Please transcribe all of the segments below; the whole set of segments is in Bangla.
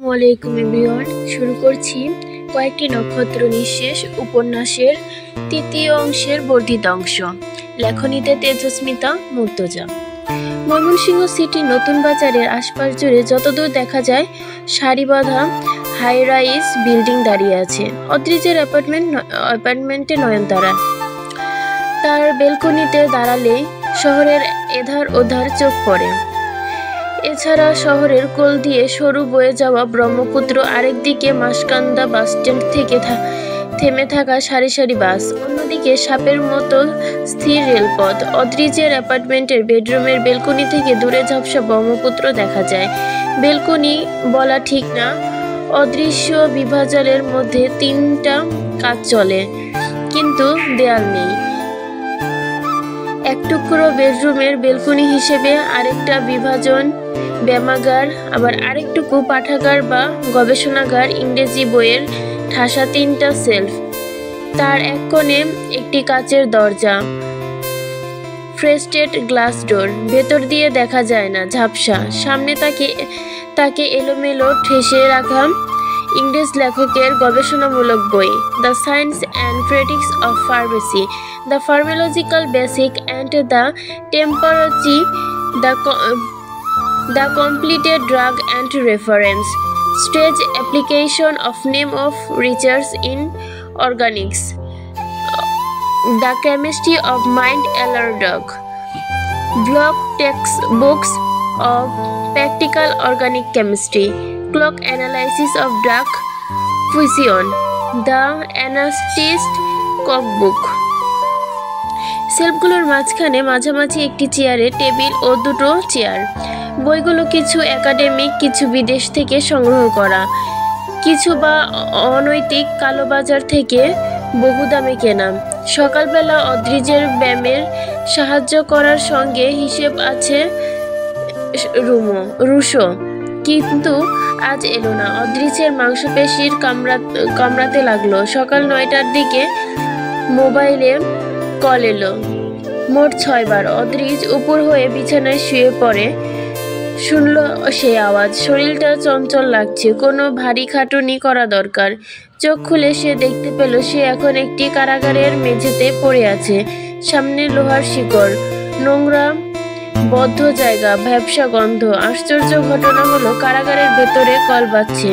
আসসালামু এভরিওয়ান, শুরু করছি কয়েকটি নক্ষত্র নিঃশেষ উপন্যাসের তৃতীয় অংশের বর্ধিত অংশ। লেখনীতে তেজস্মিতা মুর্তজা। ময়মনসিংহ সিটির নতুন বাজারের আশপাশ জুড়ে যতদূর দেখা যায় সারিবাঁধা হাই রাইজ বিল্ডিং দাঁড়িয়ে আছে। অদ্রিজের অ্যাপার্টমেন্টে নয়নতারা। তার বেলকনিতে দাঁড়ালেই শহরের এধার ওধার চোখ পড়ে। এছাড়া শহরের কোল দিয়ে সরু বয়ে যাওয়া ব্রহ্মপুত্র, আরেকদিকে মাসকান্দা বাসস্ট্যান্ড থেকে থেমে থাকা সারি সারি বাস, অন্যদিকে সাপের মতো স্থির রেলপথ। অদ্রিজের অ্যাপার্টমেন্টের বেডরুমের বেলকনি থেকে দূরে ঝাপসা ব্রহ্মপুত্র দেখা যায়। বেলকনি বলা ঠিক না, অদৃশ্য বিভাজনের মধ্যে তিনটা কাজ চলে, কিন্তু দেয়াল নেই। এক টুকরো বেডরুমের বেলকনি হিসেবে, আরেকটা বিভাজন ব্যায়ামাগার, আবার আরেকটুকু পাঠাগার বা গবেষণাগার, ইংরেজি বইয়ের ঠাসা তিনটা সেলফ। তার এক কোণে একটি কাচের দরজা, ফ্রেস্টেড গ্লাস ডোর, ভেতর দিয়ে দেখা যায় না, ঝাপসা। সামনে তাকে এলোমেলো ঠেসে রাখা ইংরেজ লেখকের গবেষণামূলক বই, the science and critics of pharmacy, the pharmacological basic and the temperology, the completed drug and reference, stage application of name of research in organics, the chemistry of mind alardoc, block text books of practical organic chemistry, clock analysis of drug fusion, the anesthetist cookbook। সেলফগুলোর মাঝামাঝি একটি চেয়ারে টেবিল ও দুটো চেয়ার। বইগুলো কিছু একাডেমিক, কিছু বিদেশ থেকে সংগ্রহ করা, কিছু বা অনৈতিক কালোবাজার থেকে বহু দামে কেনা। সকালবেলা অদ্রিজের ব্যায়ামের সাহায্য করার সঙ্গে হিসেব আছে রুশো, কিন্তু আজ এলো না। অদ্রিজের মাংসপেশির কামড়াতে লাগলো। সকাল 9টার দিকে মোবাইলে কল এলো, মোট 6 বার। অদ্রিজ উপর হয়ে বিছানায় শুয়ে পড়ে শুনল সেই আওয়াজ। শরীরটা চঞ্চল লাগছে, কোনো ভারী খাটুনি করা দরকার। চোখ খুলে সে দেখতে পেল সে এখন একটি কারাগারের মেঝেতে পড়ে আছে। সামনে লোহার শিকড়, নোংরা বদ্ধ জায়গা, ভ্যাপসা গন্ধ। আশ্চর্য ঘটনা হলো কারাগারের ভেতরে কল বাজছে।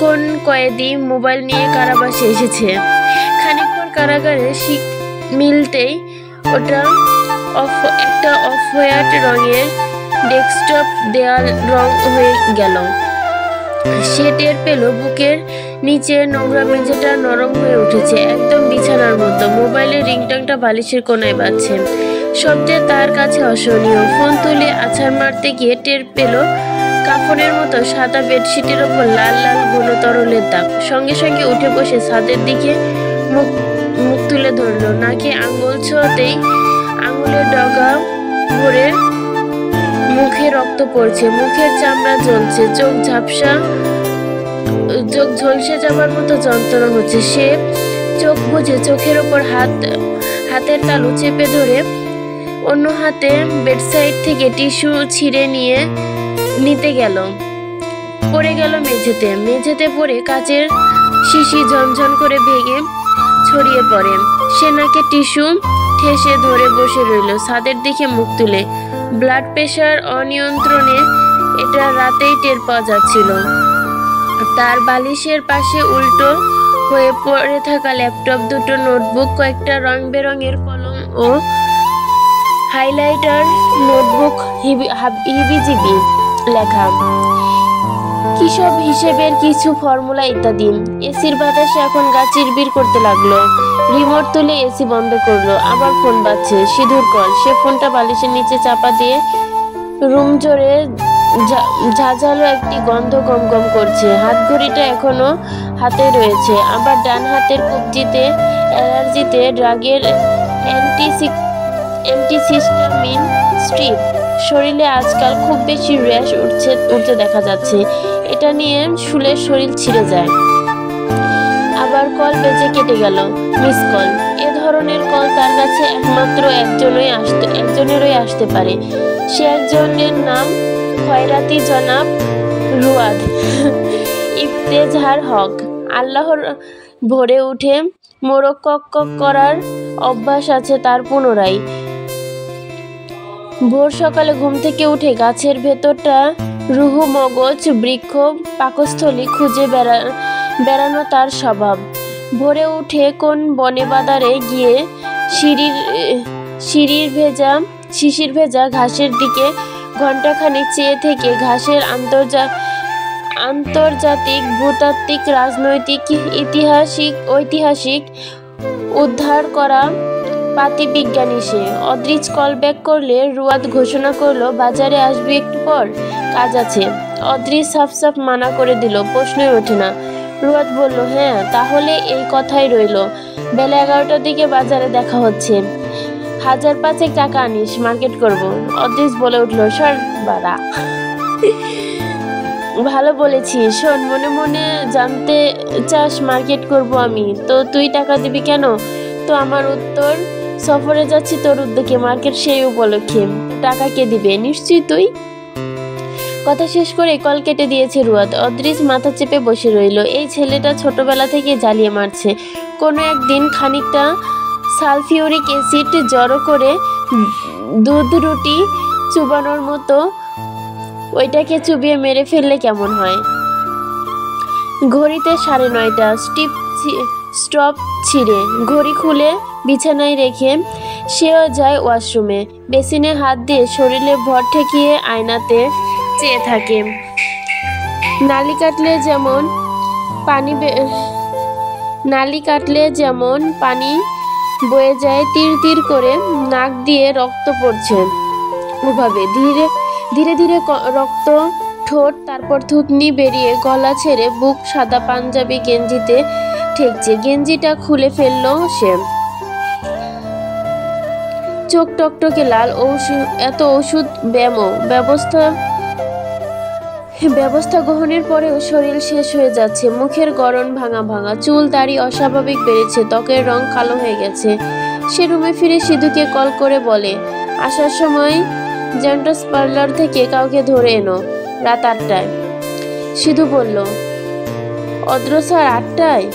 কোন কয়েদি মোবাইল নিয়ে কারাবাসে এসেছে। খানিক পর কারাগারের শিক মিলতেই ওটা একটা অফ হোয়াইট রঙের ডেস্কটপ দেয়াল রং হয়ে গেল। সে টের পেল বুকের নিচে নোংরা মেঝেটা নরম হয়ে উঠেছে, একদম বিছানার মতো। মোবাইলের রিংটংটা বালিশের কোনায় বাজছে, শব্দে তার কাছে অসহনীয়। ফোন তুলে আছাড় মারতে গিয়ে টের পেল কাফনের মতো সাদা বেডশিটের ওপর লাল লাল ঘন তরলের দাগ। সঙ্গে সঙ্গে উঠে বসে ছাদের দিকে মুখ তুলে ধরল। নাকে আঙুল ছোঁয়াতেই আঙুলের ডগা ভরে মুখে রক্ত পড়ছে, মুখের চামড়া জ্বলছে, চোখ ঝলসে যাবার মতো যন্ত্রণা হচ্ছে। সে চোখ বুজে চোখের ওপর হাতের তালু চেপে ধরে অন্য হাতে বেডসাইড থেকে টিস্যু ছিঁড়ে নিতে গেল। পড়ে গেল মেঝেতে পড়ে কাচের শিশি ঝনঝন করে ভেঙে ছড়িয়ে পড়ে। সে নাকে টিস্যু ঠেসে ধরে বসে রইল, ছাদের দিকে মুখ তুলে। ব্লাড প্রেশার অনিয়ন্ত্রণে, এটা রাতেই টের পাওয়া যাচ্ছিল। তার বালিশের পাশে উল্টো হয়ে পড়ে থাকা ল্যাপটপ, দুটো নোটবুক, কয়েকটা রং বেরঙের কলম ও হাইলাইটার। নোটবুক হিবিজিবি লেখা, কিসব হিসেবের কিছু ফর্মুলা ইত্যাদি। এসির বাতাসে এখন গা চিরবির করতে লাগলো। রিমোট তুলে এসি বন্ধ করলো। আবার ফোন বাজছে, সিধুর কল। সে ফোনটা বালিশের নিচে চাপা দিয়ে রুম জোরে ঝাঁঝালো একটি গন্ধ গম গম করছে। হাতঘড়িটা এখনো হাতে রয়েছে, আবার ডান হাতের কবজিতে অ্যালার্জিতে ড্রাগের অ্যান্টিহিস্টামিন স্ট্রিপ। শরীরে আজকাল খুব বেশি র্যাশ উঠতে দেখা যাচ্ছে। এটা নিয়ে শুলে শরীর ছিঁড়ে যায়। আবার কল বেজে কেটে গেল। Miss call. এ ধরনের কল তার কাছে একমাত্র একজনেরই আসতে পারে। সে একজনের নাম খয়রাতি জনাব রুয়াদ। ইফতেজার হক। আল্লাহর ভোরে উঠে মোরগ কক কক করার অভ্যাস আছে তার পুনরায়। ভোর সকালে ঘুম থেকে উঠে গাছের ভেতরটা রুহু মগজ বৃক্ষ পাকস্থলী খুঁজে বেড়ানো তার স্বভাব। ভোরে উঠে কোন বনে বাদারে গিয়ে শিশির ভেজা ঘাসের দিকে ঘণ্টাখানেক চেয়ে থেকে ঘাসের আন্তর্জাতিক ভূতাত্ত্বিক রাজনৈতিক ঐতিহাসিক উদ্ধার করা পাতিবিজ্ঞানী সে। অদ্রিজ কল ব্যাক করলে রুয়াদ ঘোষণা করলো বাজারে আসবি একটু পর, কাজ আছে। অদ্রিজ সাফ মানা করে দিল, প্রশ্নই ওঠে না। রুয়াদ বলল, হ্যাঁ তাহলে এই কথাই রইল, বেলা 11টার দিকে বাজারে দেখা হচ্ছে। 1000-5 টাকা আনিস, মার্কেট করব। অদ্রিজ বলে উঠল, সর বাড়া। ভালো বলেছিস, শোন মনে মনে জানতে চাস মার্কেট করব আমি, তো তুই টাকা দিবি কেন? তো আমার উত্তর, সফরে যাচ্ছি তোর উদ্যোগে, মার্কেট সেই উপলক্ষে, টাকা কে দিবে? নিশ্চয়ই তুই। কথা শেষ করে কল কেটে দিয়েছে রুয়াদ। অদ্রিজ মাথা চেপে বসে রইল। এই ছেলেটা ছোটবেলা থেকে জ্বালিয়ে মারছে। কোনো একদিন খানিকটা সালফিউরিক অ্যাসিড জড়ো করে দুধ রুটি চুবানোর মতো ওইটাকে চুবিয়ে মেরে ফেললে কেমন হয়? ঘড়িতে 9:30। স্টপ ছিঁড়ে ঘড়ি খুলে বিছানায় রেখে সেও যায় ওয়াশরুমে। বেসিনে হাত দিয়ে শরীরে ভর ঠেকিয়ে আয়নাতে চেয়ে থাকে। নালি কাটলে যেমন পানি বয়ে যায়, তীর তীর করে নাক দিয়ে রক্ত পড়ছে ওভাবে। ধীরে ধীরে রক্ত ঠোঁট, তারপর থুতনি বেরিয়ে গলা ছেড়ে বুক সাদা পাঞ্জাবি গেঞ্জিতে ঠেকছে। গেঞ্জিটা খুলে ফেললো সে। চোখ টকটকে লাল। এত ওষুধ ব্যবস্থা গ্রহণের পরেও শরীর শেষ হয়ে যাচ্ছে। মুখের গড়ন ভাঙা, চুল দাড়ি অস্বাভাবিক বেড়েছে, ত্বকের রং কালো হয়ে গেছে। সে রুমে ফিরে সিধুকে কল করে বলে, আসার সময় জেন্টস পার্লার থেকে কাউকে ধরে এনো, রাত 8টায়। সিধু বলল, অদ্র স্যার 8টায়?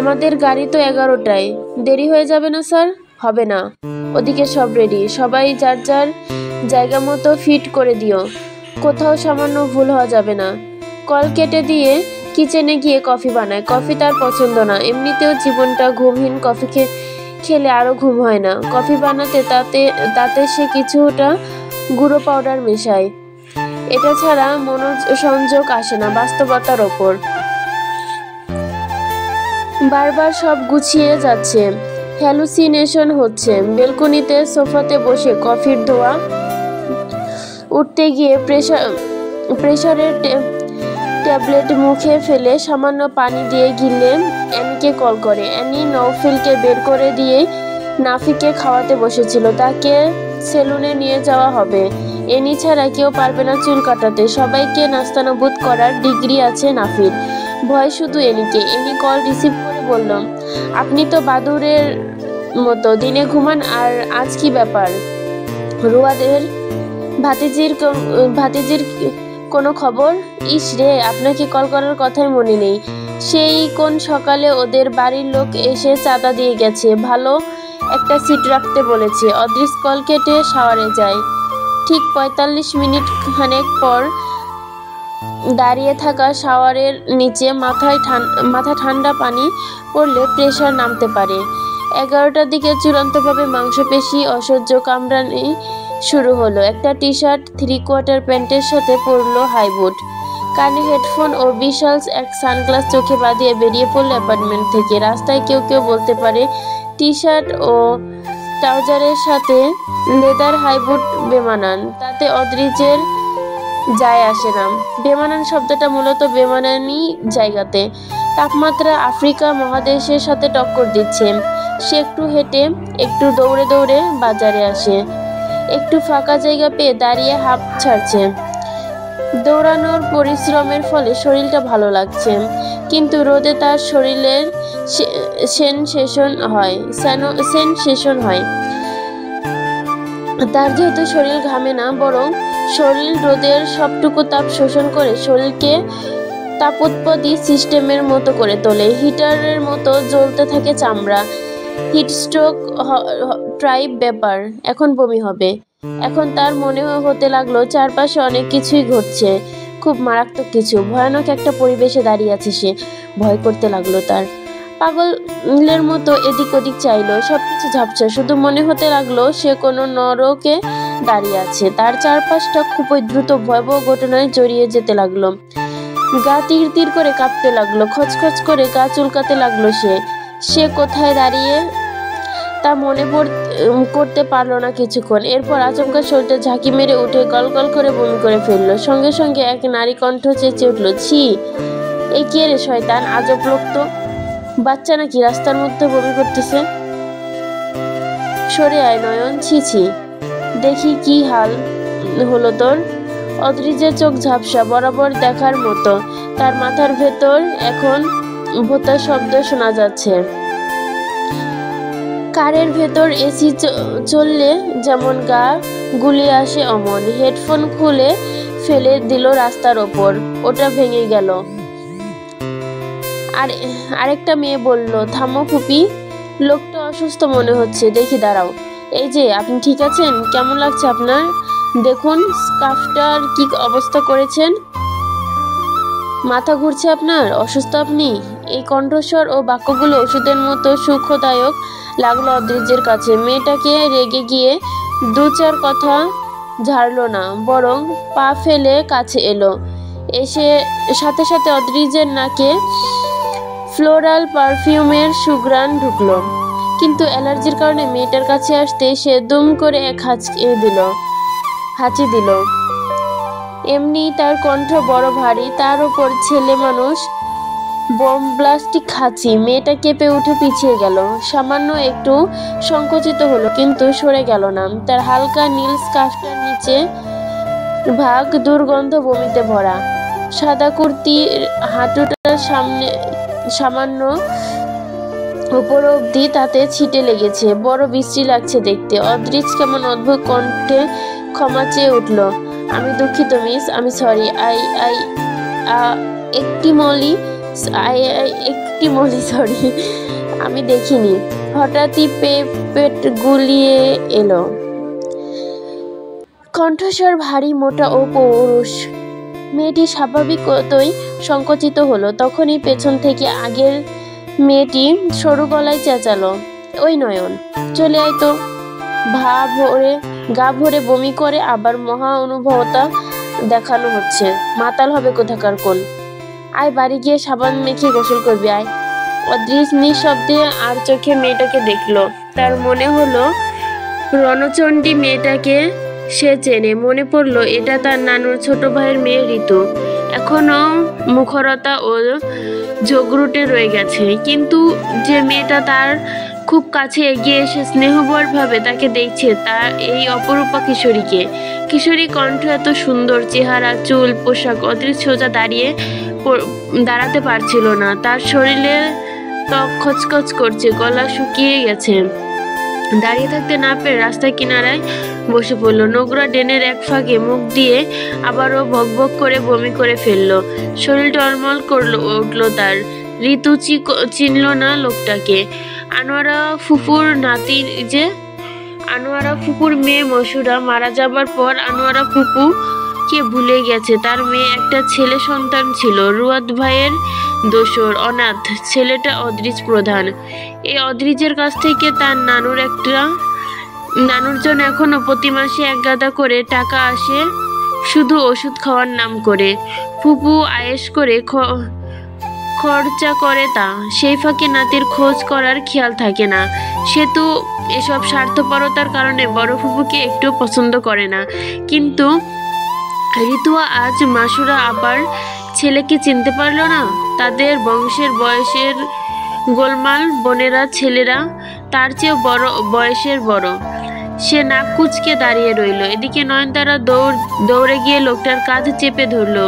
আমাদের গাড়ি তো 11টায়, দেরি হয়ে যাবে না স্যার? হবে না, ওদিকে সব রেডি, সবাই যার যার জায়গা মতো ফিট করে দিও, কোথাও সামান্য ভুল হওয়া যাবে না। কল কেটে দিয়ে কিচেনে গিয়ে কফি বানায়। কফি তার পছন্দ না, এমনিতেও জীবনটা ঘুমহীন, কফি খেলে আরো ঘুম হয় না। কফি বানাতে তাতে সে কিছুটা গুঁড়ো পাউডার মেশায়। এটা ছাড়া মনোসংযোগ আসে না বাস্তবতার ওপর। বারবার সব গুছিয়ে যাচ্ছে, হ্যালুসিনেশন হচ্ছে। বেলকনিতে সোফাতে বসে কফির ধোঁয়া উঠতে গিয়ে প্রেসারের ট্যাবলেট মুখে ফেলে সামান্য পানি দিয়ে গিলে অ্যানিকে কল করে। অ্যানি নওফিলকে বের করে দিয়ে নাফিকে খাওয়াতে বসেছিল। তাকে সেলুনে নিয়ে যাওয়া হবে। এনি ছাড়া কেউ পারবে না চুল কাটাতে। সবাইকে নাস্তানাবুদ করার ডিগ্রি আছে নাফির, ভয় শুধু এনিকে। এনি কল রিসিভ করে বলল, আপনি তো বাদুরের মতো দিনে ঘুমান, আর আজ কি ব্যাপার? রুয়াদের ভাতিজির কোনো খবর? ইস রে, আপনাকে কল করার কথাই মনে নেই। সেই কোন সকালে ওদের বাড়ির লোক এসে চাঁদা দিয়ে গেছে, ভালো একটা সিট রাখতে বলেছে। অদ্রিজ কল কেটে শাওয়ারে যায়। ঠিক 45 মিনিট খানেক পর দাঁড়িয়ে থাকা শাওয়ারের নিচে মাথা ঠান্ডা পানি পড়লে প্রেশার নামতে পারে। 11টার দিকে চূড়ান্তভাবে মাংসপেশি অসহ্য কামড়ানি শুরু হলো। একটা টি-শার্ট 3/4 প্যান্টের সাথে পরলো হাই বুট, কানে হেডফোন ও বিশাল এক সানগ্লাস চোখে বাঁধিয়ে বেরিয়ে পড়লো অ্যাপার্টমেন্ট থেকে। রাস্তায় কেউ বলতে পারে টি-শার্ট ও ট্রাউজারের সাথে লেদার হাই বুট বেমানান, তাতে অদ্রিজের যায় আসে না। বেমানান শব্দটা মূলত বেমানানি জায়গাতে। তাপমাত্রা আফ্রিকা মহাদেশের সাথে টক্কর দিচ্ছে। সে একটু হেঁটে একটু দৌড়ে বাজারে আসে। একটু ফাঁকা জায়গা পেয়ে দাঁড়িয়ে হাঁপ ছাড়ছে। দৌড়ানোর পরিশ্রমের ফলে শরীরটা ভালো লাগছে, কিন্তু রোদে তার শরীরের সেনসেশন হয়। তার যেহেতু শরীর ঘামে না, বরং শরীর রোদের সবটুকু তাপ শোষণ করে শরীরকে তাপোৎপদী সিস্টেমের মতো করে তোলে। হিটারের মতো জ্বলতে থাকে চামড়া। হিটস্ট্রোক টাইপ ব্যাপার। এখন বমি হবে। এখন তার মনে হতে লাগলো চারপাশে অনেক কিছুই ঘটছে, খুব মারাত্মক কিছু। ভয়ানক একটা পরিবেশে দাঁড়িয়ে আছে সে। ভয় করতে লাগলো তার। পাগলের মতো এদিক ওদিক চাইলো, সবকিছু ঝাপসা। শুধু মনে হতে লাগলো সে কোনো নরকে দাঁড়িয়ে আছে। তার চারপাশটা খুবই দ্রুত ভয়াবহ ঘটনায় জড়িয়ে যেতে লাগলো। গা তীর তীর করে কাঁপতে লাগলো, খচখচ করে গা চুলকাতে লাগলো। সে কোথায় দাঁড়িয়ে তা মনে করতে পারলো না কিছুক্ষণ। এরপর আচমকা শরীরটা ঝাঁকি মেরে উঠে গলগল করে বমি করে ফেললো। সঙ্গে সঙ্গে এক নারী কণ্ঠ চেঁচিয়ে উঠল, ছি, এই কে রে শয়তান, আজব লোক তো। বাচ্চা নাকি রাস্তার মধ্যে বমি করতেছে? সরে আয় নয়ন, ছি ছি, দেখি কি হাল হলো তোর। অদ্রিজের চোখ ঝাপসা, বরাবর দেখার মতো। তার মাথার ভেতর এখন ভোঁতা শব্দ শোনা যাচ্ছে। কারের ভেতর এসি চললে যেমন গা গুলিয়ে আসে অমন। হেডফোন খুলে ফেলে দিল রাস্তার ওপর, ওটা ভেঙে গেল। আরেকটা মেয়ে বলল, থামো ফুপি, লোকটা অসুস্থ মনে হচ্ছে, দেখি দাঁড়াও। এই যে, আপনি ঠিক আছেন? কেমন লাগছে আপনার? দেখুন স্কার্ফটার কি অবস্থা করেছেন। মাথা ঘুরছে আপনার? অসুস্থ আপনি? এই কণ্ঠস্বর ও বাক্যগুলো ওষুধের মতো সুখদায়ক লাগলো অদ্রিজের কাছে। মেয়েটাকে রেগে গিয়ে দু চার কথা ঝাড়লো না, বরং পা ফেলে কাছে এলো। এসে সাথে সাথে অদ্রিজের নাকে ফ্লোরাল পারফিউমের সুঘ্রাণ ঢুকলো। কিন্তু অ্যালার্জির কারণে মেয়েটার কাছে আসতে সে দুম করে এক হাঁচি দিল। এমনি তার কণ্ঠ বড় ভারী, তার উপর ছেলে মানুষ, বোমব্লাস্টিক হাঁচি। মেয়েটা কেঁপে উঠে পিছিয়ে গেল, সামান্য একটু সংকুচিত হলো, কিন্তু সরে গেল না। তার হালকা নীল স্কার্ফটার নিচে ভাগ দুর্গন্ধ বমিতে ভরা। সাদা কুর্তির হাঁটুটার সামনে সামান্য উপর অব্দি তাতে ছিটে লেগেছে। বড় বিশ্রী লাগছে দেখতে। অদ্রিজ কেমন অদ্ভুত কণ্ঠে ক্ষমা চেয়ে উঠল, আমি দুঃখিত মিস, আমি সরি। একটি মলি সরি, আমি দেখিনি। হঠাৎই পেট গুলিয়ে এলো। কণ্ঠস্বর ভারী, মোটা ও পৌরুষ। মেয়েটি স্বাভাবিকতই সংকুচিত হলো। তখনই পেছন থেকে আগের মেয়েটি সরু গলায় চেঁচালো, ওই নয়ন, চলে আয় তো। গা ভরে বমি করে আবার মহা অনুভবতা দেখানো হচ্ছে। মাতাল হবে কোথাকার কোন। আয়, বাড়ি গিয়ে সাবান মেখে গোসল করবি, আয়। অদ্রিজ নিঃশব্দে আর চোখে মেয়েটাকে দেখলো। তার মনে হলো রণচণ্ডী মেয়েটাকে সে চেনে। মনে পড়ল এটা তার নানুর ছোট ভাইয়ের মেয়ে ঋতু। এখনো মুখরতা ও ঝগড়ুটে রয়ে গেছে, কিন্তু যে মেয়েটা তার খুব কাছে এগিয়ে এসে স্নেহভর ভাবে তাকে দেখছে, তা এই অপরূপা কিশোরীকে। কিশোরী কণ্ঠ, এত সুন্দর চেহারা, চুল, পোশাক। অদ্রিজ সোজা দাঁড়াতে পারছিল না। তার শরীরে ত্বক খচখচ করছে, গলা শুকিয়ে গেছে। দাঁড়িয়ে থাকতে না পেরে রাস্তার কিনারায় বসে পড়লো। নোংরা ড্রেনের এক ফাঁকে মুখ দিয়ে আবারও ভকভক করে বমি করে ফেললো। শরীর টলমল উঠলো তার। ঋতু চিনল না লোকটাকে। আনোয়ারা ফুপুর মেয়ে মসুরা মারা যাবার পর আনোয়ারা ফুপু কে ভুলে গেছে। তার মেয়ে একটা ছেলে সন্তান ছিল, রুয়াদ ভাইয়ের দোসর, অনাথ। ছেলেটা অদ্রিজ প্রধান। এই অদ্রিজের কাছ থেকে তার নানুর জন্য এখনো প্রতি মাসে এক গাদা করে টাকা আসে, শুধু ওষুধ খাওয়ার নাম করে। ফুপু আয়েশ করে খরচা করে, তা সেই ফাঁকে নাতির খোঁজ করার খেয়াল থাকে না। সে তো এসব স্বার্থপরতার কারণে বড় ফুপুকে একটু পছন্দ করে না। কিন্তু ঋতুয়া আজ মাসুরা আবার ছেলেকে চিনতে পারল না। তাদের বয়সের গোলমাল বোনেরা, ছেলেরা তার চেয়েও বয়সের বড়। সে নাক কুঁচকে দাঁড়িয়ে রইল। এদিকে নয়নতারা দৌড়ে গিয়ে লোকটার কাঁধ চেপে ধরল।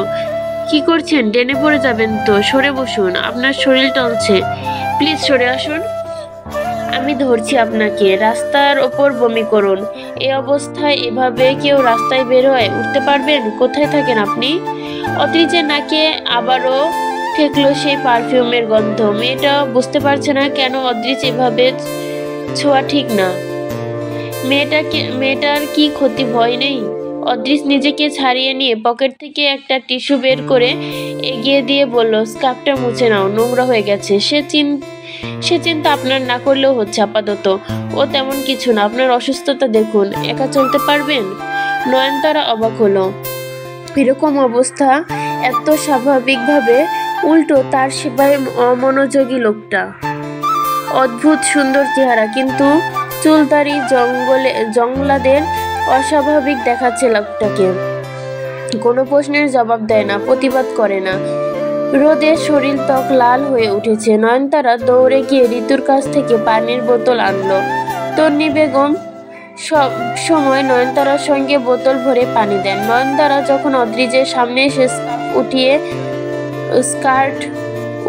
কি করছেন? ডেনে পড়ে যাবেন তো, সরে বসুন, আপনার শরীর টলছে, প্লিজ সরে আসুন। আমি ধরছি আপনাকে, রাস্তার ওপর বমি করুন। এই অবস্থায় এভাবে কেউ রাস্তায় বের হয়? উঠতে পারবেন? কোথায় থাকেন আপনি? অদ্রিজের নাকে আবারও ঠেকলো সেই পারফিউমের গন্ধ। মেয়েটা বুঝতে পারছে না কেন অদ্রিজ এভাবে ছোঁয়া ঠিক না। মেয়েটার কি ক্ষতি, ভয় নেই? অদ্রিজ নিজেকে ছাড়িয়ে নিয়ে পকেট থেকে একটা টিস্যু বের করে এগিয়ে দিয়ে বলল, স্কার্ফটা মুছে নাও, নোংরা হয়ে গেছে। সে চিন্তা আপনার না করলেও হচ্ছে আপাতত। ও তেমন কিছু না, আপনার অসুস্থতা দেখুন, একা চলতে পারবেন? নয়নতারা অবাক হলো। এরকম অবস্থা এত স্বাভাবিকভাবে, উল্টো তার সেবায় অমনোযোগী লোকটা। অদ্ভুত সুন্দর চেহারা, কিন্তু চুলদারি জংলাদের অস্বাভাবিক দেখাচ্ছে লোকটাকে। কোনো প্রশ্নের জবাব দেয় না, প্রতিবাদ করে না। রোদে শরীর ত্বক লাল হয়ে উঠেছে। নয়নতারা দৌড়ে গিয়ে ঋতুর কাছ থেকে পানির বোতল আনলো। তন্নি বেগম সব সময় নয়নতারার সঙ্গে বোতল ভরে পানি দেন। নয়নতারা যখন অদ্রিজের সামনে এসে স্কার্ট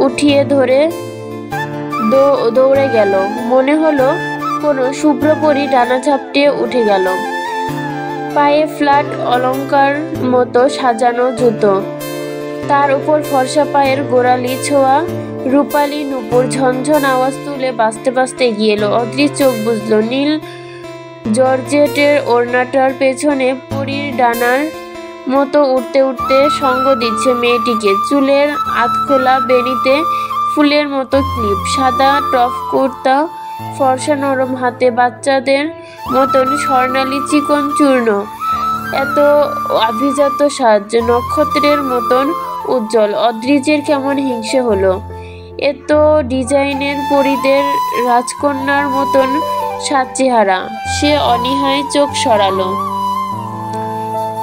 উঠিয়ে ধরে দৌড়ে গেল, মনে হলো কোনো শুভ্রপরী ডানা ঝাপটে উঠে গেল। পায়ে ফ্ল্যাট অলংকার মতো সাজানো জুতো, তার উপর ফর্সা পায়ের গোড়ালি ছোঁয়া রূপালী নূপুর ঝনঝন আওয়াজ তুলে বাঁচতে বাঁচতে এগিয়ে এলো। অদ্রিজ চোখ বুঝলো। নীল জর্জেটের ওড়নাটার পেছনে পরীর ডানার মতো উঠতে উঠতে সঙ্গ দিচ্ছে মেয়েটিকে। চুলের আধখোলা বেনিতে ফুলের মতো ক্লিপ, সাদা টপ কুর্তা, ফর্সা নরম হাতে বাচ্চাদের মতন স্বর্ণালী চিকন চূর্ণ। এত আভিজাত সাজ, নক্ষত্রের মতন উজ্জ্বল। অদ্রিজের কেমন হিংসে হলো। এত ডিজাইনের পরীদের রাজকন্যার মতন সাজ চেহারা। সে অনীহায় চোখ সরালো।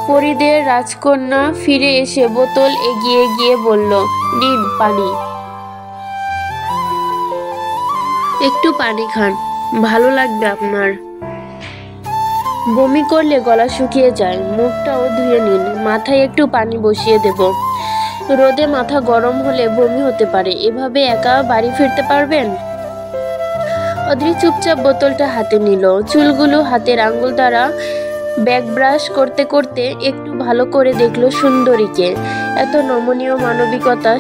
পরীদের রাজকন্যা ফিরে এসে বোতল এগিয়ে গিয়ে বলল, নিন পানি, একটু পানি খান, ভালো লাগবে আপনার। বমি করলে গলা শুকিয়ে যায়, মুখটাও ধুয়ে নিন, মাথায় একটু পানি বসিয়ে দেব। রোদে মাথা গরম হলে বমি হতে পারে, এভাবে একা বাড়ি ফিরতে পারবেন? অদ্রিজ চুপচাপ বোতলটা হাতে নিল। চুলগুলো হাতের আঙ্গুল দ্বারা ব্যাক ব্রাশ করতে করতে একটু ভালো করে দেখলো সুন্দরীকে। এত নমনীয় মানবিকতা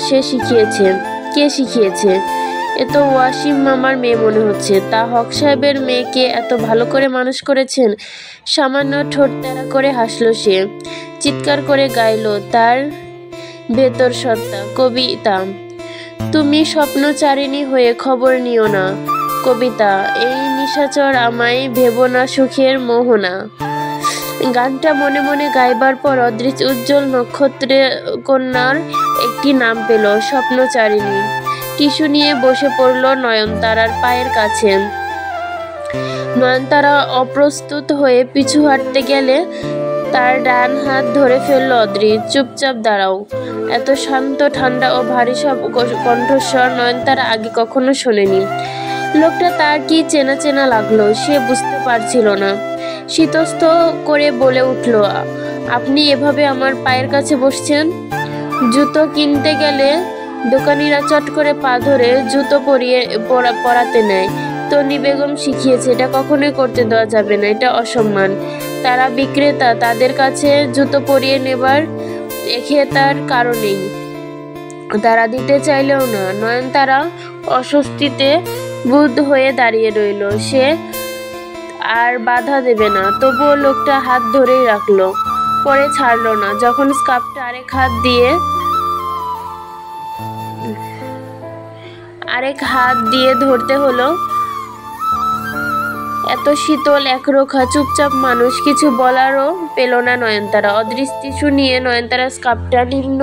কে শিখিয়েছে? এ তো ওয়াসিম মামার মেয়ে মনে হচ্ছে। তা হক সাহেবের মেয়েকে এত ভালো করে মানুষ করেছেন। সামান্য ঠোঁট তেড়া করে হাসলো সে। চিৎকার করে গাইল তার ভেতর সত্তা, কবিতা, তুমি স্বপ্নচারিণী হয়ে খবর নিও না। কবিতা, এই নিশাচর আমায় ভেবো না সুখের মোহনা। গানটা মনে মনে গাইবার পর অদ্রিজ উজ্জ্বল নক্ষত্রে কন্যার একটি নাম পেল, স্বপ্নচারিণী। টিস্যু নিয়ে বসে পড়ল নয়নতারার পায়ের কাছে। নয়নতারা অপ্রস্তুত হয়ে পিছু হাঁটতে গেলে তার ডান হাত ধরে ফেলল অদ্রিজ। চুপচাপ দাঁড়াও। এত শান্ত, ঠান্ডা ও ভারী সব কণ্ঠস্বর নয়নতারা আগে কখনো শোনেনি। লোকটা তার কি চেনা চেনা লাগলো, সে বুঝতে পারছিল না। শীতস্থ করে বলে উঠল, আপনি এভাবে আমার পায়ের কাছে বসছেন? জুতো কিনতে গেলে দোকানিরা চট করে পা ধরে জুতো পরাতে নেয়। তন্নি বেগম শিখিয়েছে, এটা কখনোই করতে দেওয়া যাবে না, এটা অসম্মান। তারা বিক্রেতা, তাদের কাছে জুতো পরিয়ে নেবার এখতিয়ার কারো নেই। তারা দিতে চাইলেও না। নয়নতারা অস্বস্তিতে বুদ্ধ হয়ে দাঁড়িয়ে রইল। সে আর বাধা দেবে না, তবুও লোকটা হাত ধরেই রাখলো, পরে ছাড়লো না। যখন স্কার্ফটা আরেক হাত দিয়ে ধরতে হলো, এত শীতল একরোখা চুপচাপ মানুষ, কিছু বলারও পেল না নয়নতারা। অদৃশ টিস্যু নিয়ে নয়নতারা স্কার্ফটা নিম্ন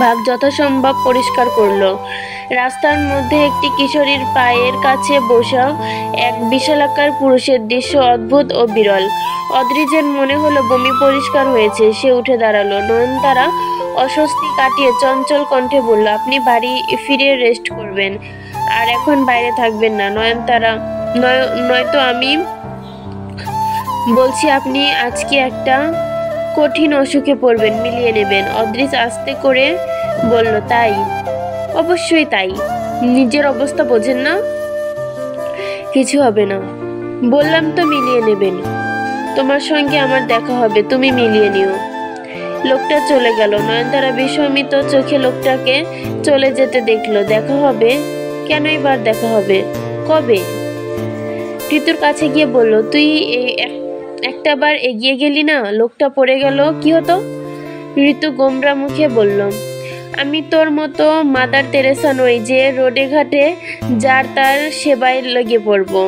ভাগ যথাসম্ভব পরিষ্কার করলো। রাস্তার মধ্যে একটি কিশোরীর পায়ের কাছে বসা এক বিশালাকার পুরুষের দৃশ্য অদ্ভুত ও বিরল। অদ্রিজের মনে হলো বমি পরিষ্কার হয়েছে। সে উঠে দাঁড়ালো। নয়নতারা অস্বস্তি কাটিয়ে চঞ্চল কণ্ঠে বলল, আপনি বাড়ি ফিরে রেস্ট করবেন, আর এখন বাইরে থাকবেন না। নয়নতারা, নয়তো আমি বলছি আপনি আজকে একটা কঠিন অসুখে পড়বেন, মিলিয়ে নেবেন। অদ্রিজ আস্তে করে বলল, তাই? অবশ্যই তাই। নিজের অবস্থা বোঝেন না? কিছু হবে না, বললাম তো, মিলিয়ে নেবেন। তোমার সঙ্গে আমার দেখা হবে, তুমি মিলিয়ে নিও। লোকটা চলে গেল। নয়নতারা বিস্মিত চোখে লোকটাকে চলে যেতে দেখলো। দেখা হবে? কেন এবার দেখা হবে? কবে? ঋতুর কাছে গিয়ে বলল, তুই একটা বার এগিয়ে গেলি না, লোকটা পড়ে গেল, কি হতো? ঋতু গোমরা মুখে বলল, আমি তোর মতো মাদার তেরেসা নই যে রোডে ঘাটে যার তার সেবায় লেগে পড়বো।